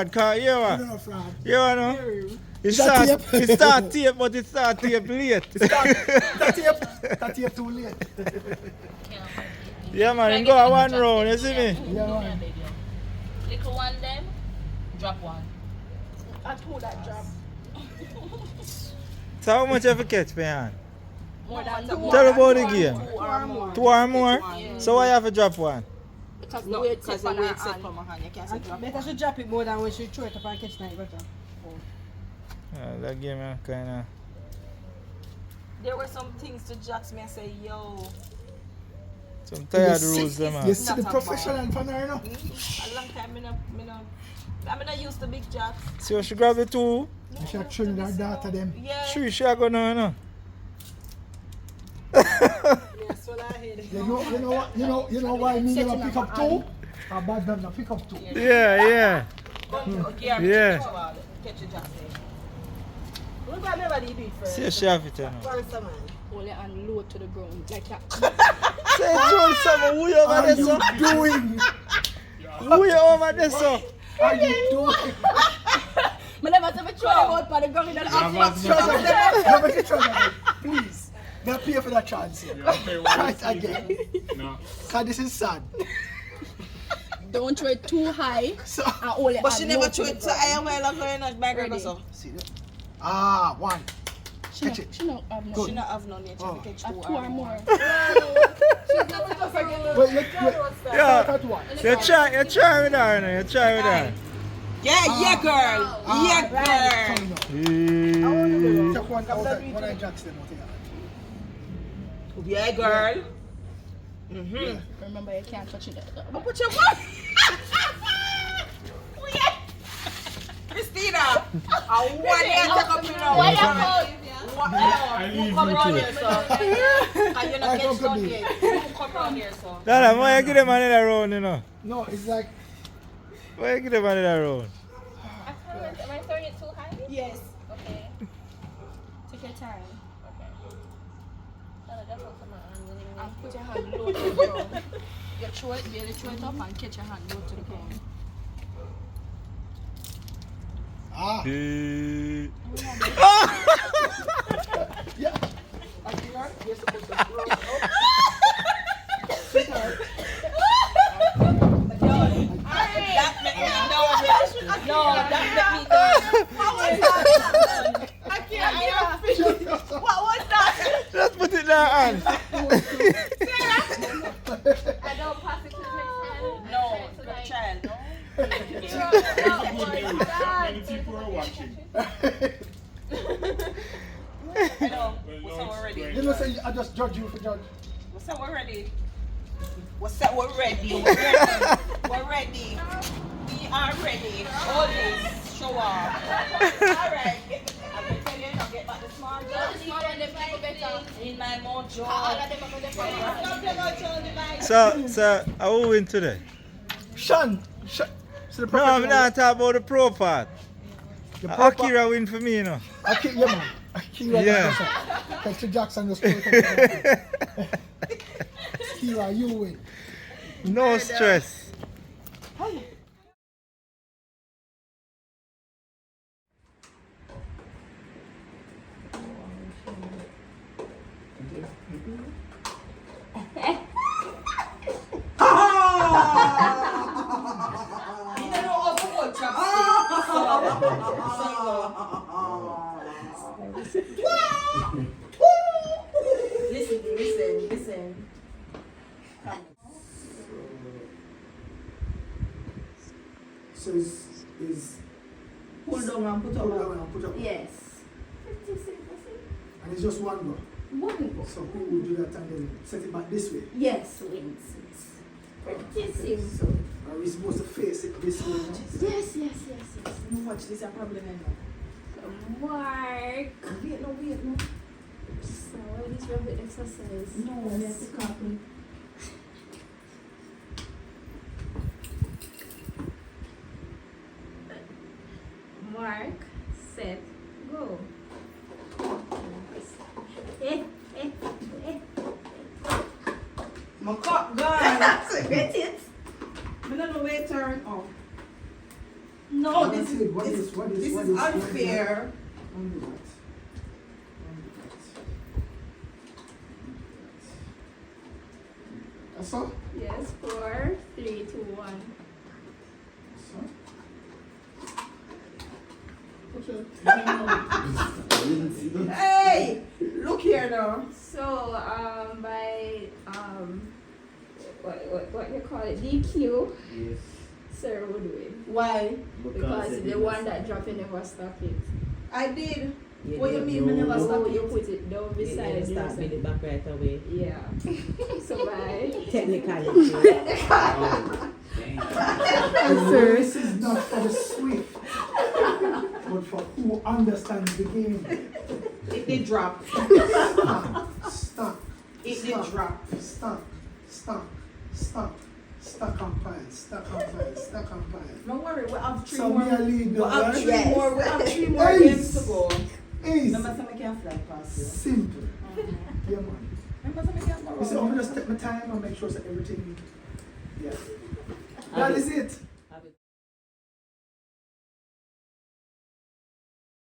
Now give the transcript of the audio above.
fraud, cause you I know. don't know fraud. You know. It that start tape, but it start tape late. That tape too late. Yeah, man, you go one round, you see me? Yeah, man. Little one then, drop one. I told that drop. So how much have you catch, man? More than Tell about the game. 2 or more. 2 or more? Yeah. So why you have to drop one? Because No, the weight because set the on weight her set hand. from my hand. You can't say drop Better one. she drop it more than when she throw it up and catch it better. That game kind of... There were some things to jacks me and say, yo. Some tired rules, them, You man. see the professional fan her, no? A long time, I'm not used to big jacks. So she grab the 2. You should train her daughter them. Yeah. 3 she a go now, no? Yes, well, I hear it. You know why me never pick up 2? Or bad them not pick up 2. Yeah. Yeah. Catch your jacks. Look at everybody do it first. See she have it, you know. First, man. Hold it and low to the ground like that. Say, throw something, who you over there, so? What are you doing? Who you over there, so? What are you doing? I never ever throw them out for the ground in the Never get trouble. Please. They'll pay for that chance here. Right again. No. Because this is sad. Don't throw it too high So, and hold it But she and never low to threw the it to ground. I am well going on back Ready. so. see that? Ah, 1. She Catch not- it. She not have no. Good. She not have none yet. She catch A 2 2 or more. Wait, Yeah. start at 1. You try with her, you know. You try with her. Yeah, girl. Yeah, girl. Come now. Eh. Take one out of one of Jack's them out of your hand. Yeah, girl. Remember, you can't touch it. Put your what? Christina, I want you to come in now. I leave You come you round too. here, so. And you're not catch down here. You come round here, so. Dada, why you give them another round, you know? No, it's like, Why you give them another round? Am I throwing it too high? Yes. Okay. Take your time. And Put your hand low to the ground. You throw it, barely throw it up and catch your hand low to the ground. ah. Eh. Yeah. Akira, you're supposed to throw it up. Sweetheart. that make me nervous. No, that make me nervous. I can't. What was that? Let's put it in her hand. I don't pass it to the next hand. No, good child. Many people are watching. I know. What's up, we're ready? You know, say I just judge you for judge. What's up, we're ready? What's up, we're ready? We're ready. We're ready. We are ready. All this, show off. Alright. I'm going to tell you, I'll get back the small job. In my mojo. So, I will win today. Sean. See the No, professional. I'm not talking about the pro part. The pro part. Akira win for me, you know. Yeah, man. Akira, Yeah. Catch the Jackson just Akira, you win. No stress. Listen. So is Pull down and put pull up. down and put up. Yes. And it's just one go. Wonderful. So who will do that and then set it back this way? Yes, wins. Pretty simple. Are we supposed to face it this way? No? Yes. Watch this a problem now. Mark. Wait, no. So, what is your exercise? No, let's copy. Mark, set, go. My cup gone. That's it. I don't know where to turn off. No, What is? This is unfair. Undo that. That's all? Yes, 4, 3, 2, 1. Hey, look here now. So, by, what you call it, DQ, Yes. Sir would win. Why? Because the one that dropped in never stuck it. I did. What you mean? We never So stop you it. put it down beside Start yourself. with it back right away. Yeah. So by Technicality. This is not for the swift, but for who understands the game. It did drop. Stop. It did drop. Stop. Stuck on pants. Don't worry, we have 3 So more. me a lead We have 3 right? more. We have 3 more Yes. games to go. Easy. Remember, some can fly past you. Simple. Yeah, man. Remember, some can go You see, I'm around. gonna just take my time and make sure that everything. Yeah. That is it.